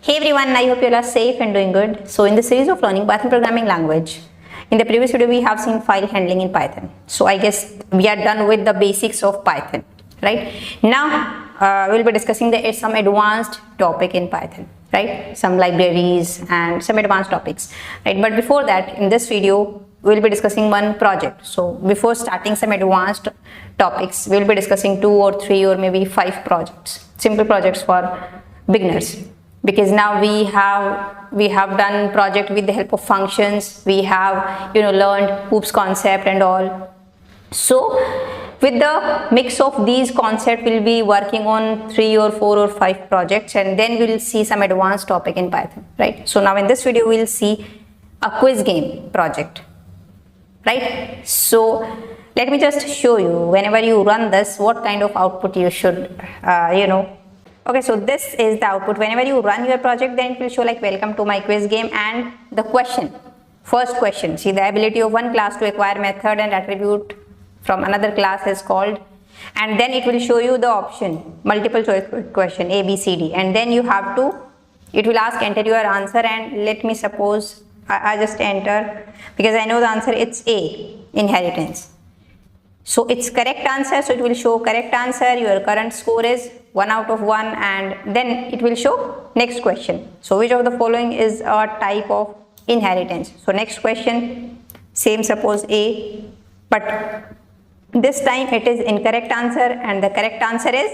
Hey everyone, I hope you all are safe and doing good. So in the series of learning Python programming language, in the previous video we have seen file handling in Python. So I guess we are done with the basics of Python, right? Now we'll be discussing some advanced topic in Python, right? Some libraries and some advanced topics, right? But before that, in this video, we'll be discussing one project. So before starting some advanced topics, we'll be discussing 2 or 3 or maybe 5 projects, simple projects for beginners. Because now we have done project with the help of functions, we have learned hoops concept and all. So with the mix of these concepts, we'll be working on 3 or 4 or 5 projects, and then we'll see some advanced topic in Python, right? So now in this video we'll see a quiz game project, right? So let me just show you, whenever you run this, what kind of output you should Okay, so this is the output. Whenever you run your project, then it will show like welcome to my quiz game, and the question, first question, see, the ability of one class to acquire method and attribute from another class is called, and then it will show you the option, multiple choice question A, B, C, D, and then you have to, it will ask enter your answer, and let me suppose I just enter, because I know the answer, it's A, inheritance. So it's correct answer, so it will show correct answer, your current score is 1 out of 1, and then it will show next question. So which of the following is a type of inheritance? So next question, same, suppose A, but this time it is incorrect answer, and the correct answer is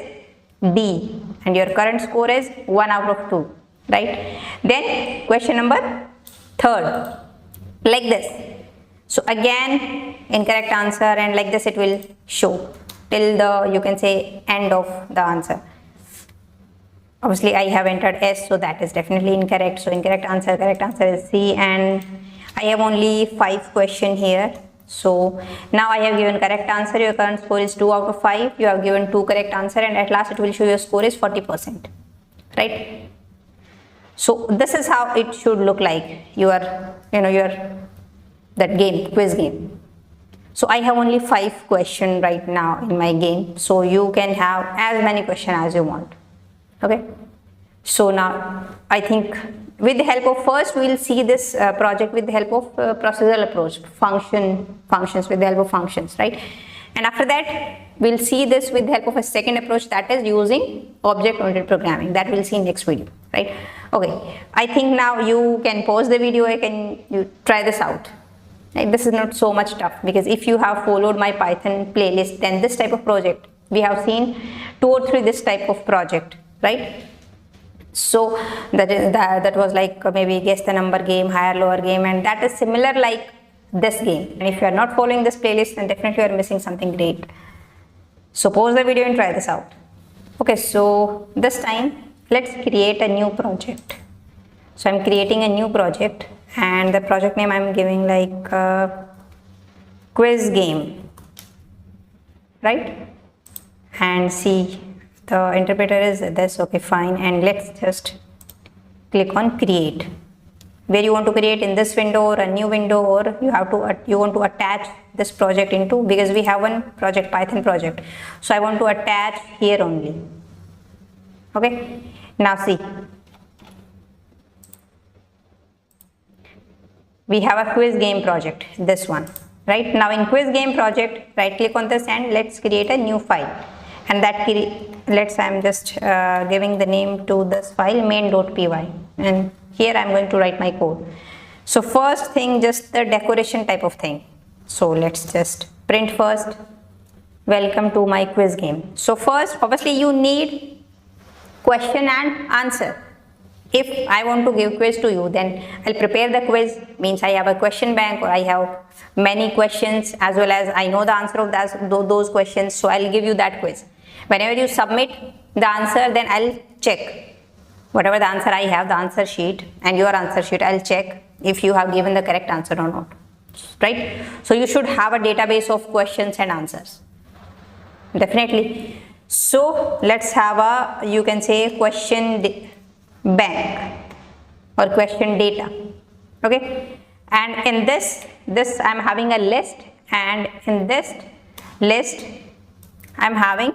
D, and your current score is 1 out of 2, right? Then question number 3rd, like this. So again incorrect answer, and like this it will show till the, you can say, end of the answer. Obviously I have entered S, so that is definitely incorrect. So incorrect answer, correct answer is C, and I have only 5 questions here. So now I have given correct answer, your current score is 2 out of 5, you have given 2 correct answer, and at last it will show your score is 40%, right? So this is how it should look like, that game, quiz game. So I have only 5 questions right now in my game, so you can have as many questions as you want. Okay, so now I think with the help of, first we will see this project with the help of procedural approach, functions, with the help of functions, right? And after that we'll see this with the help of a second approach, that is using object-oriented programming, that we'll see in next video, right? Okay, I think now you can pause the video, you try this out. Right? This is not so much tough, because if you have followed my Python playlist, then this type of project, we have seen 2 or 3 this type of project, right? So that was like maybe guess the number game, higher lower game, and that is similar like this game. And if you are not following this playlist, then definitely you are missing something great. So pause the video and try this out. Okay, so this time let's create a new project. So I'm creating a new project, and the project name I'm giving like quiz game, right? And see, the interpreter is this. Okay, fine, and let's just click on create. Where you want to create, in this window or a new window, or you want to attach this project into, because we have one project, Python project, so I want to attach here only. Okay, now see, we have a quiz game project, this one, right? Now in quiz game project, right click on this and let's create a new file, and that I'm just giving the name to this file, main.py, and here I'm going to write my code. So first thing, just the decoration type of thing. So let's just print first, welcome to my quiz game. So first, obviously you need question and answer. If I want to give quiz to you, then I'll prepare the quiz, means I have a question bank, or I have many questions, as well as I know the answer of those questions, so I'll give you that quiz. Whenever you submit the answer, then I'll check whatever the answer I have, the answer sheet and your answer sheet, I'll check if you have given the correct answer or not, right? So you should have a database of questions and answers, definitely. So let's have a, you can say, question bank or question data. Okay, and in this I'm having a list, and in this list I'm having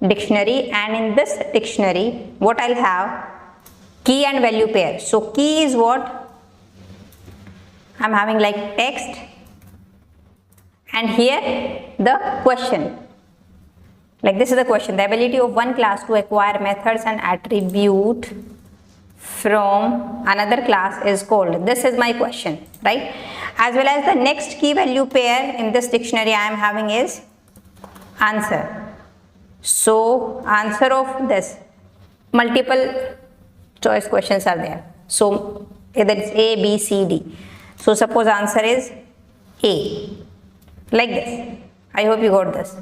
dictionary, and in this dictionary what I'll have, key and value pair. So key is what? I'm having like text, and here the question. Like this is the question. The ability of one class to acquire methods and attribute from another class is called. This is my question, right? As well as the next key value pair in this dictionary I am having is answer. So answer of this, multiple choice questions are there. So either it's A, B, C, D. So suppose answer is A. Like this. I hope you got this.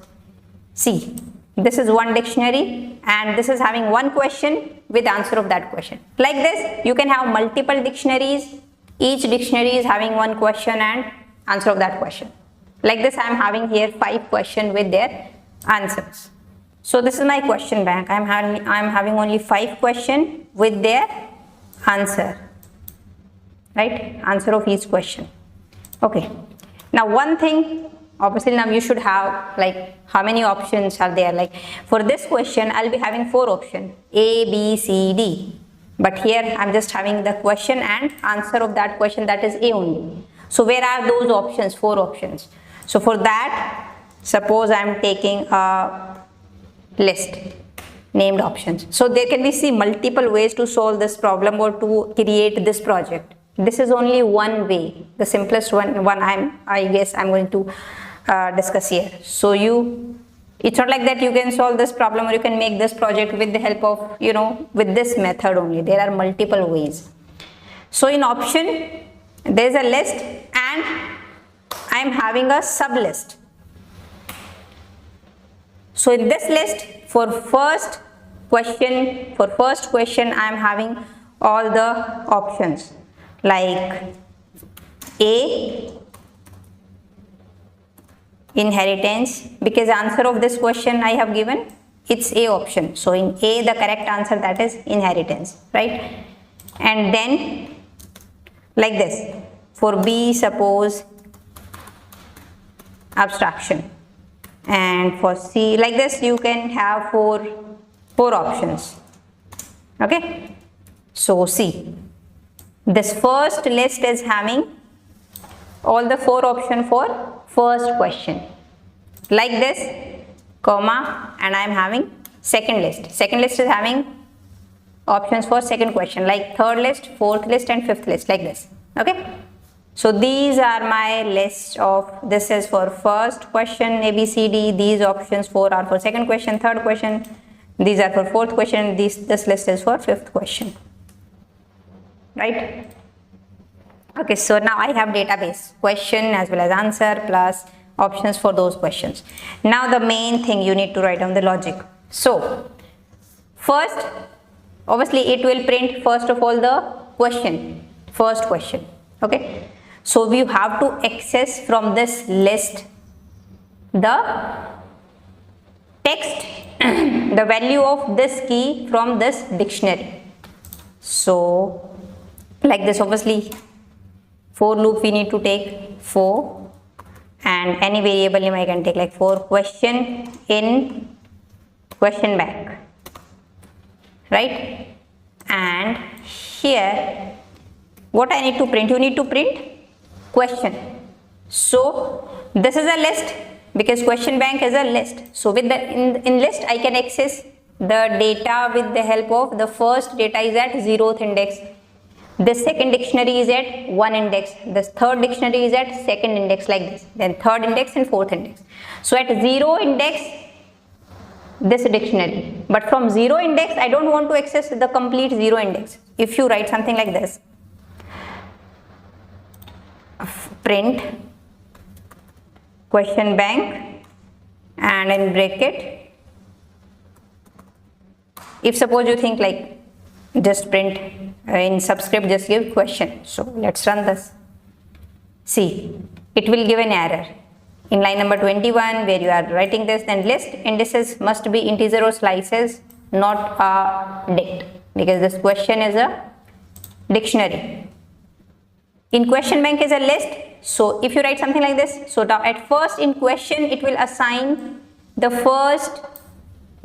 See, this is one dictionary and this is having one question with answer of that question. Like this, you can have multiple dictionaries. Each dictionary is having one question and answer of that question. Like this, I am having here 5 questions with their answers. So this is my question bank. I am having only 5 questions with their answer. Right? Answer of each question. Okay. Now one thing, obviously now you should have like how many options are there. Like for this question I'll be having 4 options, A, B, C, D, but here I'm just having the question and answer of that question, that is A only. So where are those options? 4 options. So for that, suppose I'm taking a list named options. So there can be see multiple ways to solve this problem or to create this project. This is only one way, the simplest one I guess I'm going to discuss here. So it's not like that you can solve this problem or you can make this project with the help of, with this method only. There are multiple ways. So in option, there is a list and I am having a sub list. So in this list, for first question I am having all the options like A, inheritance, because answer of this question I have given, it's A option. So in A, the correct answer, that is inheritance, right? And then like this, for B, suppose abstraction, and for C, like this you can have four options. Okay, so see, this first list is having all the 4 options for first question, like this, comma, and I am having second list. Second list is having options for second question, like third list, fourth list, and fifth list, like this. Okay, so these are my list of, this is for first question A, B, C, D. These options 4 are for second question, third question. These are for fourth question. This list is for fifth question. Right? Okay, so now I have database, question as well as answer plus options for those questions. Now the main thing, you need to write down the logic. So first, obviously it will print first of all the question, first question. Okay, so you have to access from this list the text, the value of this key from this dictionary. So like this, obviously for loop we need to take 4, and any variable name I can take like for question in question bank, right? And here what I need to print, you need to print question. So this is a list because question bank is a list. So with the in list I can access the data with the help of the first data is at 0th index. The second dictionary is at 1 index, the third dictionary is at 2nd index, like this, then 3rd index and 4th index. So at 0 index this dictionary, but from 0 index I don't want to access the complete 0 index. If you write something like this, print question bank and in bracket, if suppose you think like just print in subscript, just give question. So let's run this. See, it will give an error in line number 21 where you are writing this, then list indices must be integer or slices, not a dict, because this question is a dictionary. In question bank is a list. So if you write something like this, so now at first in question it will assign the first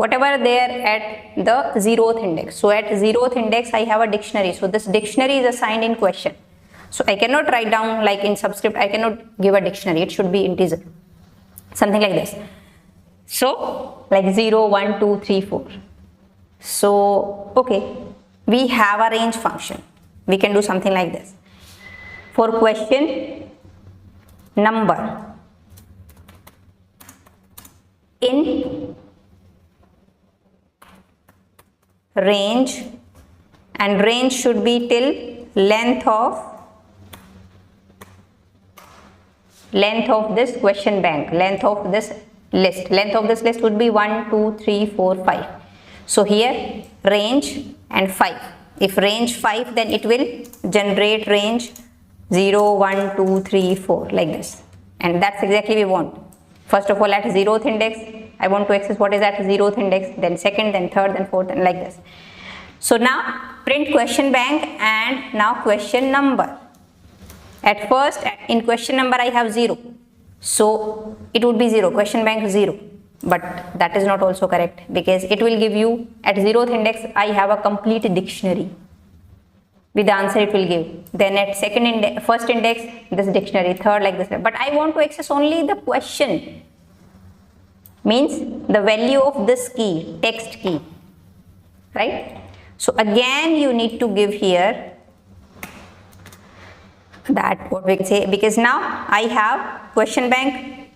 whatever there at the 0th index. So at 0th index I have a dictionary, so this dictionary is assigned in question. So I cannot write down like in subscript, I cannot give a dictionary, it should be integer, something like this. So like 0, 1, 2, 3, 4. So okay, we have a range function, we can do something like this. For question number in range, and range should be till length of this question bank, length of this list would be 1, 2, 3, 4, 5. So here range and 5. If range 5, then it will generate range 0, 1, 2, 3, 4 like this, and that's exactly we want. First of all, at 0th index I want to access what is at 0th index, then second, then third, then fourth, and like this. So now print question bank and now question number. At first in question number I have 0, so it would be 0, question bank 0, but that is not also correct, because it will give you at 0th index I have a complete dictionary with the answer it will give, then at first index this dictionary, third like this, but I want to access only the question, means the value of this key, text key, right? So again you need to give here that what we can say, because now I have question bank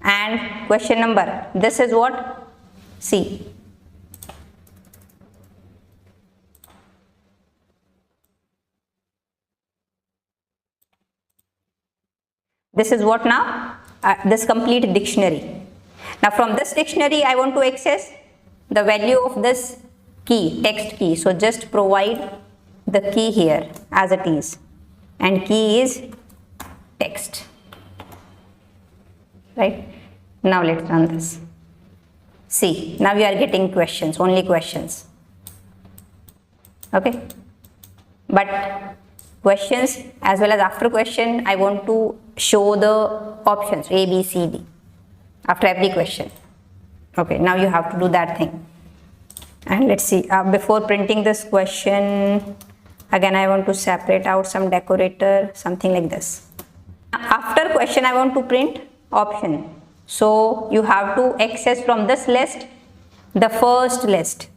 and question number. This is what, see, this is what now, this complete dictionary. Now from this dictionary I want to access the value of this key, text key, so just provide the key here as it is, and key is text, right? Now let's run this. See, now we are getting questions, only questions, okay? But questions as well as after question I want to show the options A, B, C, D after every question. Okay, now you have to do that thing. And let's see, before printing this question, again I want to separate out some decorator, something like this. After question I want to print option, so you have to access from this list the first list,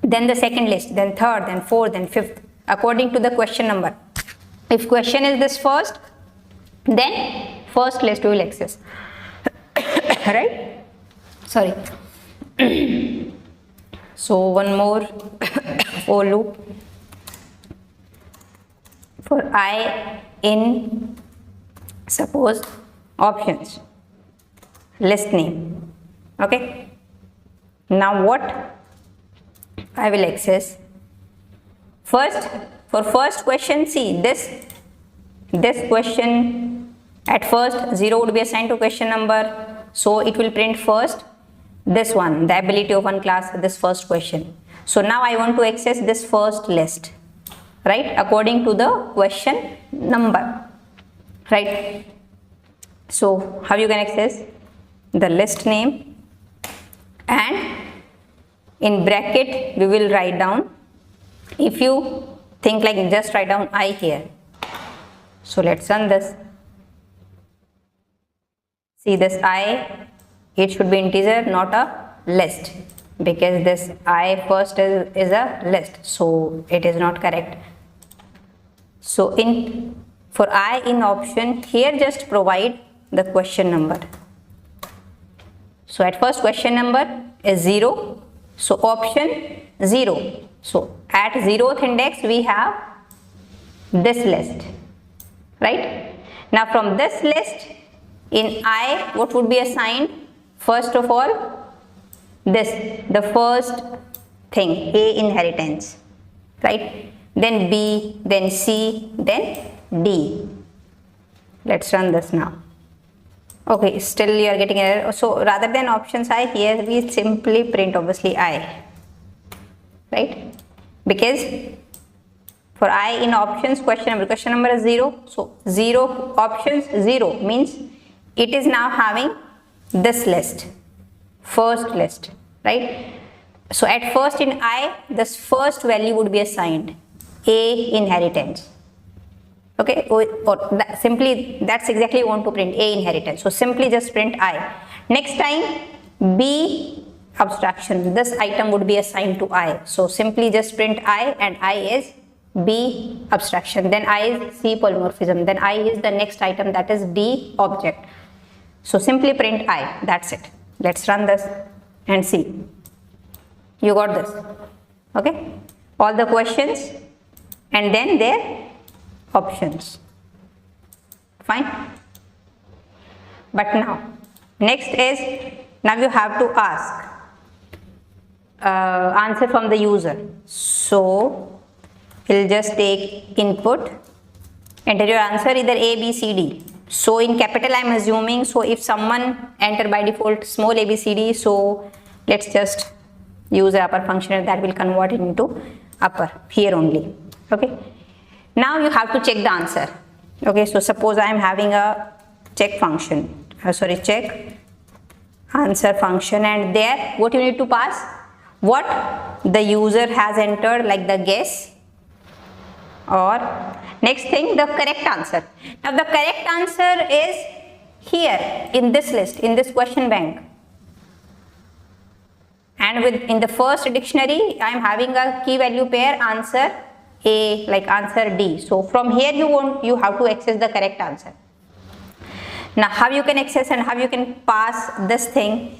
then the second list, then third, then fourth, then fifth, according to the question number. If question is this first, then first list we will access. Right? Sorry. So one more for loop. For I in, suppose, options, list name. Okay. Now what I will access? First, for first question, see this question at first 0 would be assigned to question number, so it will print first this one, the ability of one class, this first question. So now I want to access this first list, right, according to the question number, right? So how you can access? The list name, and in bracket we will write down, if you think like just write down I here. So let's run this. See this I, it should be integer, not a list, because this I first is a list, so it is not correct. So for I in option, here just provide the question number. So at first question number is 0, so option 0. So at 0th index we have this list, right? Now from this list in I, what would be assigned? First of all, this, the first thing, A, inheritance, right? Then B, then C, then D. Let's run this now. Okay, still you are getting error. So rather than options I, here we simply print obviously I, right? Because for I in options, question number is 0. So 0, options 0 means it is now having this list, first list, right? So at first in I, this first value would be assigned A inheritance. Okay, or simply that's exactly you want to print A inheritance. So simply just print I. Next time B abstraction, this item would be assigned to I. So simply just print I, and I is B abstraction. Then I is C polymorphism. Then I is the next item, that is D object. So simply print I. That's it. Let's run this and see. You got this. Okay. All the questions and then their options. Fine. But now, next is, now you have to ask answer from the user. So we'll just take input, enter your answer either A, B, C, D. So in capital I am assuming, so if someone enter by default small a, b, c, d, so let's just use the upper function, that will convert it into upper here only. Okay. Now you have to check the answer. Okay, so suppose I am having a check function, check answer function, and there what you need to pass, what the user has entered, like the guess, or next thing the correct answer. Now the correct answer is here in this list, in this question bank, and in the first dictionary I am having a key value pair answer A, like answer D. So from here you have to access the correct answer. Now how you can access and how you can pass this thing?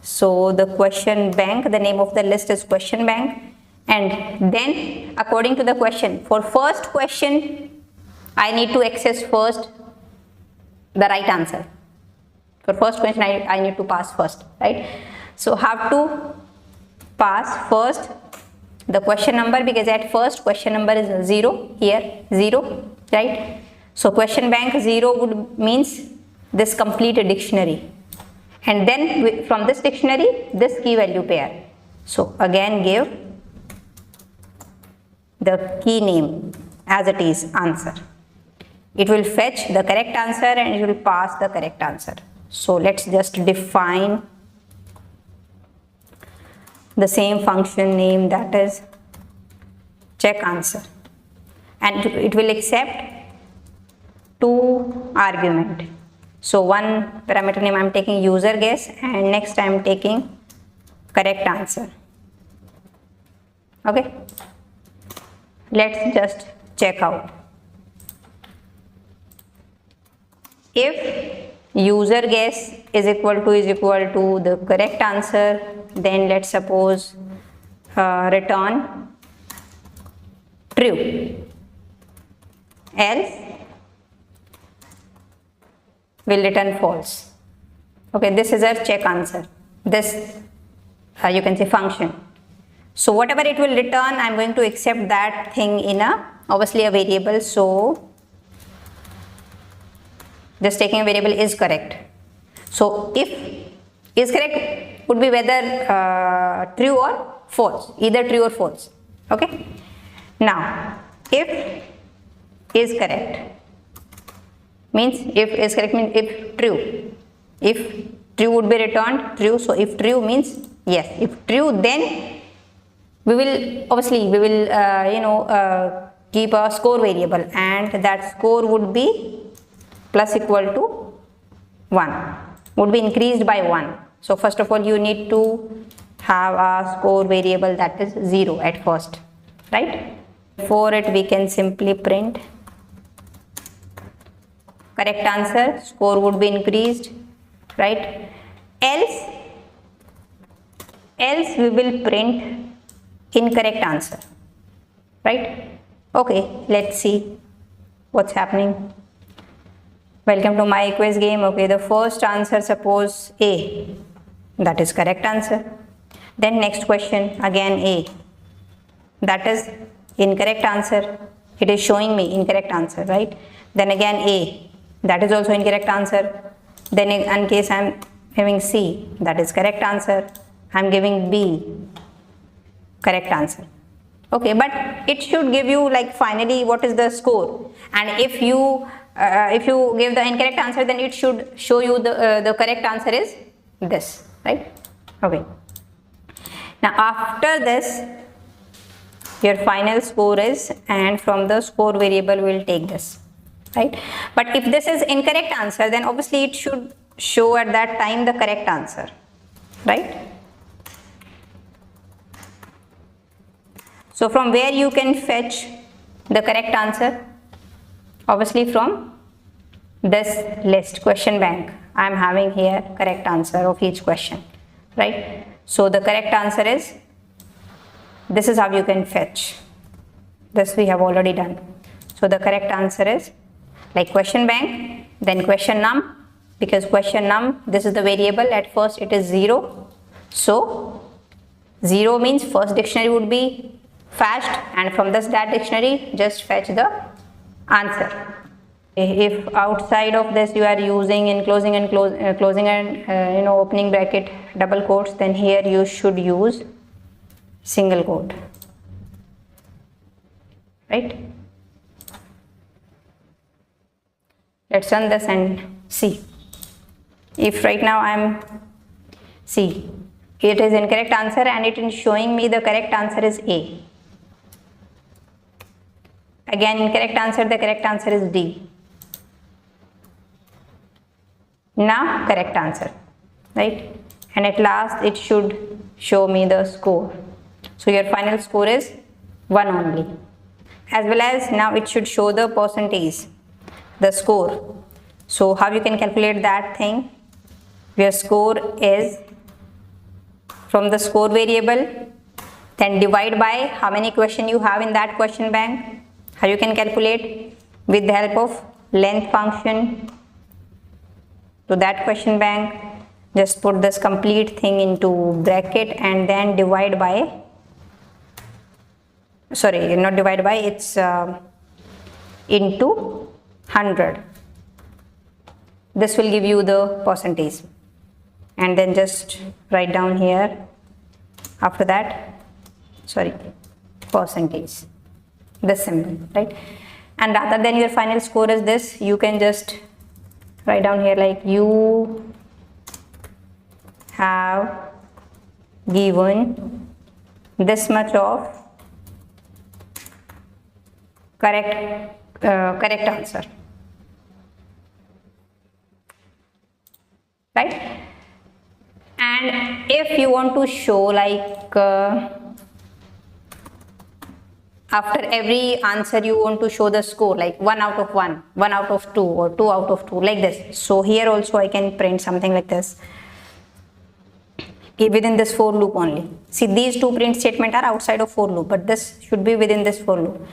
So the question bank, the name of the list is question bank, and then according to the question, for first question I need to access first the right answer. For first question I need to pass first, right? So have to pass first the question number, because at first question number is 0, here 0, right? So question bank 0 would means this complete dictionary, and then from this dictionary this key value pair. So again give the key name as it is answer. It will fetch the correct answer and it will pass the correct answer. So let's just define the same function name, that is check answer, and it will accept 2 argument. So one parameter name I am taking user guess, and next I am taking correct answer. Okay, let's just check out. If user guess is equal to the correct answer, then let's suppose return true, else will return false. Okay, this is our check answer, this you can say function. So whatever it will return, I am going to accept that thing in obviously a variable. So just taking a variable is correct. So if is correct would be whether true or false, either true or false. Okay. Now if is correct means, if true would be returned true. So if true means yes, if true then we will keep a score variable, and that score would be plus equal to 1, would be increased by 1. So first of all you need to have a score variable that is 0 at first, right? For it we can simply print correct answer, score would be increased, right? Else we will print incorrect answer, right? Okay, let's see what's happening. Welcome to my quiz game. Okay, the first answer, suppose A, that is correct answer. Then next question, again A, that is incorrect answer. It is showing me incorrect answer, right? Then again A, that is also incorrect answer. Then in case I am having C, that is correct answer. I am giving B, correct answer. Okay, but it should give you like finally what is the score, and if you give the incorrect answer, then it should show you the correct answer is this, right? Okay, Now after this, your final score is, and from the score variable we will take this, right? But if this is incorrect answer, then obviously it should show at that time the correct answer, right? So from where you can fetch the correct answer? Obviously from this list, question bank. I am having here correct answer of each question, right? So the correct answer is, this is how you can fetch. This we have already done. So the correct answer is like question bank, then question num, because question num, this is the variable, at first it is 0. So 0 means first dictionary would be fetched, and from that dictionary just fetch the answer. If outside of this you are using enclosing and closing and opening bracket double quotes, then here you should use single quote, right? Let's run this and see. If right now see, it is incorrect answer and it is showing me the correct answer is A. Again incorrect answer, the correct answer is D. Now correct answer, right? And at last it should show me the score. So your final score is 1 only. As well as now it should show the percentage, the score. So how you can calculate that thing? Your score is from the score variable, then divide by how many questions you have in that question bank. How you can calculate? With the help of length function to that question bank. Just put this complete thing into bracket and then divide by, sorry, not divide by, it's into 100. This will give you the percentage, and then just write down here after that, sorry, percentage, this symbol, right? And rather than your final score is this, you can just write down here like you have given this much of correct answer, right? And if you want to show like after every answer you want to show the score like 1 out of 1, 1 out of 2, or 2 out of 2, like this. So here also I can print something like this within this for loop only. See, these two print statements are outside of for loop, but this should be within this for loop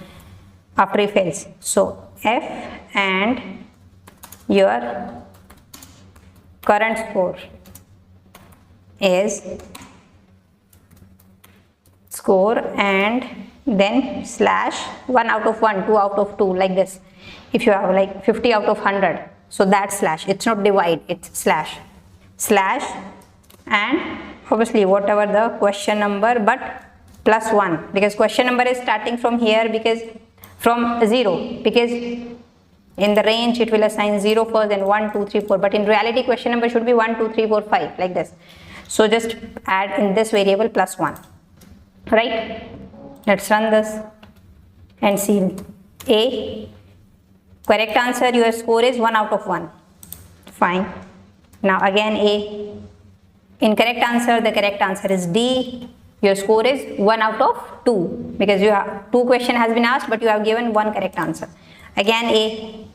after if else. So f and your current score is score and then slash 1 out of 1, 2 out of 2, like this. If you have like 50 out of 100, so that slash, it's not divide, it's slash and obviously whatever the question number, but plus 1, because question number is starting from here, because from 0, because in the range it will assign 0 first, then 1 2 3 4, but in reality question number should be 1 2 3 4 5, like this. So just add in this variable plus 1, right? Let's run this and see. A, correct answer, your score is 1 out of 1, fine. Now again A, incorrect answer, the correct answer is D, your score is 1 out of 2, because you have 2 questions has been asked but you have given 1 correct answer. Again A,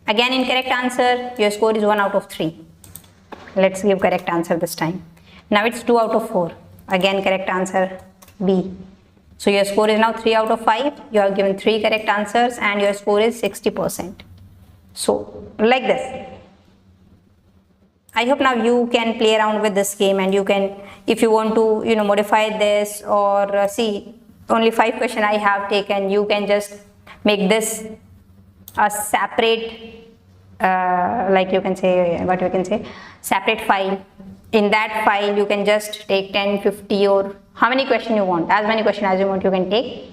again incorrect answer, your score is 1 out of 3. Let's give correct answer this time. Now it's 2 out of 4, again correct answer B. So your score is now 3 out of 5, you have given 3 correct answers and your score is 60%. So like this. I hope now you can play around with this game, and you can, if you want to modify this, or see only 5 questions I have taken, you can just make this a separate like you can say, what we can say, separate file. In that file you can just take 10, 50 or how many questions you want, as many questions as you want you can take,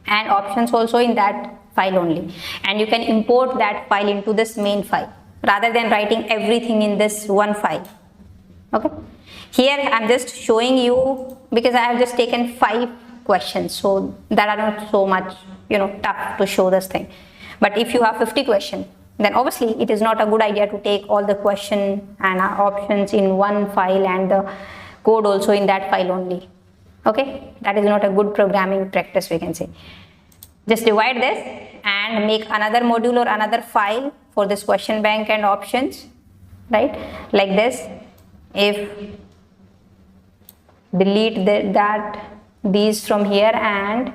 and options also in that file only, and you can import that file into this main file rather than writing everything in this one file. Okay, Here I'm just showing you because I have just taken 5 questions, so that are not so much, tough to show this thing. But if you have 50 questions, then obviously it is not a good idea to take all the question and options in one file and the code also in that file only. Okay, that is not a good programming practice, we can say. Just divide this and make another module or another file for this question bank and options, right? Like this. If delete these from here, and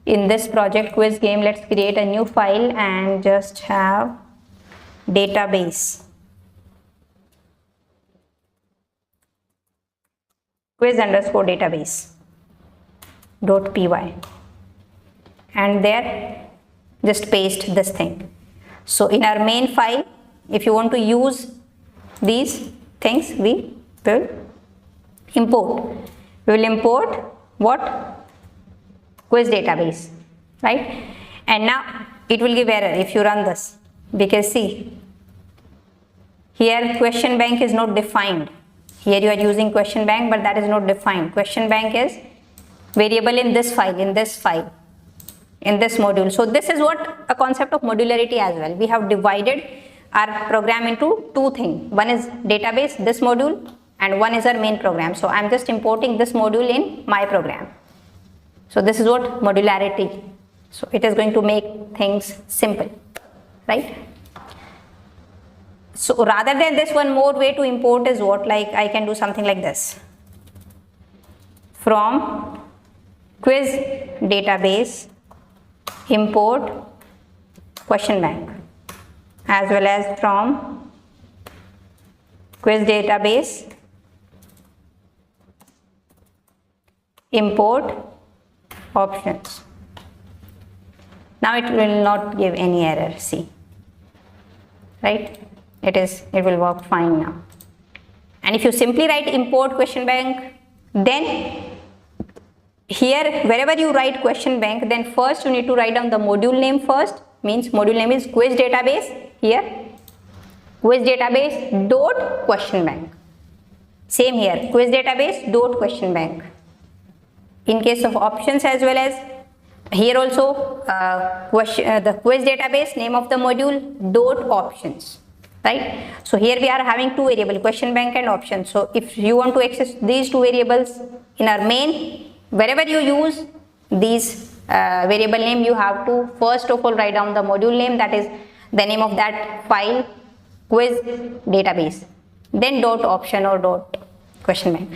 in this project quiz game, let's create a new file and just have database quiz_database .py, and there just paste this thing. So in our main file, if you want to use these things, we will import. We will import what? Quiz database, right? And now it will give error if you run this, because see, here question bank is not defined. Here you are using question bank, but that is not defined. Question bank is variable in this file, in this module. So this is what a concept of modularity as well. We have divided our program into 2 things. One is database, this module, and one is our main program. So I'm just importing this module in my program. So this is what modularity. So it is going to make things simple, right? So rather than this, one more way to import is what, like I can do something like this. From quiz database, import question bank, as well as from quiz database, import options. Now it will not give any error, see, right? It will work fine now. And if you simply write import question bank, then here wherever you write question bank, then first you need to write down the module name first, means module name is quiz database, here quiz database dot question bank. Same here, quiz database dot question bank. In case of options as well as here also, the quiz database name of the module dot options, right? So here we are having 2 variables, question bank and options. So if you want to access these 2 variables in our main, wherever you use these variable name, you have to first of all write down the module name, that is the name of that file, quiz database, then dot option or dot question bank.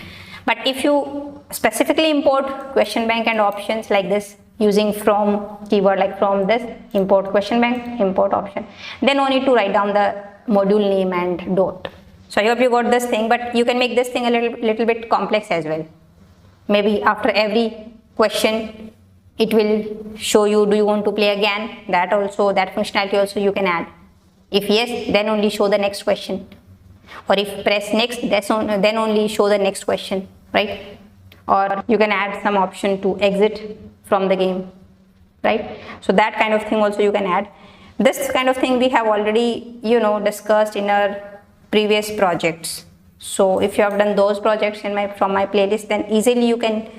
But if you specifically import question bank and options like this, using from keyword like from this, import question bank, import option, then no need to write down the module name and dot. So I hope you got this thing, but you can make this thing a little bit complex as well. Maybe after every question it will show you, do you want to play again? That functionality also you can add. If yes, then only show the next question, or if press next, then only show the next question, right? Or you can add some option to exit from the game, right? So that kind of thing also you can add. This kind of thing we have already discussed in our previous projects. So if you have done those projects from my playlist, then easily you can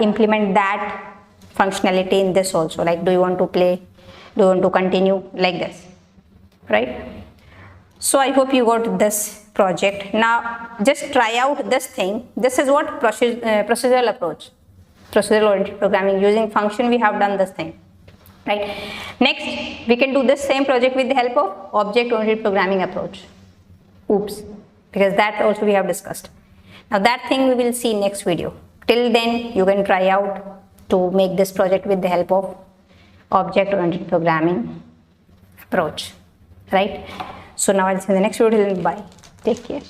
implement that functionality in this also. Like, do you want to play, do you want to continue, like this, right? So I hope you got this project. Now just try out this thing. This is what procedural approach, procedural oriented programming. Using function we have done this thing, right? Next we can do this same project with the help of object oriented programming approach. Oops, because that also we have discussed. Now that thing we will see next video. Till then you can try out to make this project with the help of object oriented programming approach, right? So now I'll see you in the next video. Bye, take care.